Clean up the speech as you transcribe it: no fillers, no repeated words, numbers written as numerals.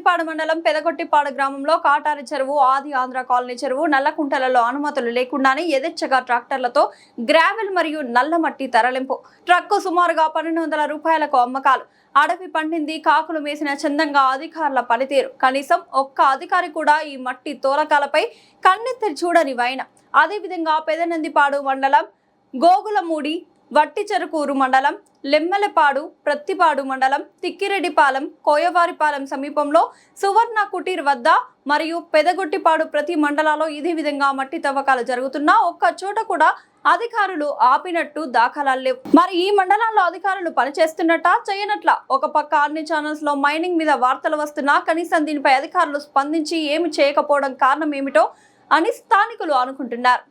పెదగొట్టిపాడు మండలం పెదగొట్టిపాడు గ్రామంలో కాటారి చెరువు, ఆది ఆంధ్ర కాలనీ చెరువు, నల్లకుంటలలో అనుమతులు లేకుండానే యథేచ్ఛగా ట్రాక్టర్లతో గ్రావెల్ మరియు నల్లమట్టి తరలింపు. ట్రక్కు సుమారుగా 1200 రూపాయలకు అమ్మకాలు. అడవి పండింది, కాకులు మేసిన చందంగా అధికారుల పనితీరు. కనీసం ఒక్క అధికారి కూడా ఈ మట్టి తోలకాలపై కన్నెత్తి చూడని వైన. అదేవిధంగా పెదనందిపాడు మండలం గోగులమూడి, వట్టిచెరుకూరు మండలం లెమ్మలపాడు, ప్రత్తిపాడు మండలం తిక్కిరెడ్డిపాలెం, కోయవారిపాలెం సమీపంలో సువర్ణ కుటీర్ వద్ద మరియు పెదగొట్టిపాడు ప్రతి మండలాల్లో ఇదే విధంగా మట్టి తవ్వకాలు జరుగుతున్నా ఒక్క చోట కూడా అధికారులు ఆపినట్టు దాఖలాలు లేవు. మరి ఈ మండలాల్లో అధికారులు పనిచేస్తున్నట్టా చేయనట్లా? ఒక పక్క అన్ని ఛానల్స్ లో మైనింగ్ మీద వార్తలు వస్తున్నా కనీసం దీనిపై అధికారులు స్పందించి ఏమి చేయకపోవడం కారణం ఏమిటో అని స్థానికులు అనుకుంటున్నారు.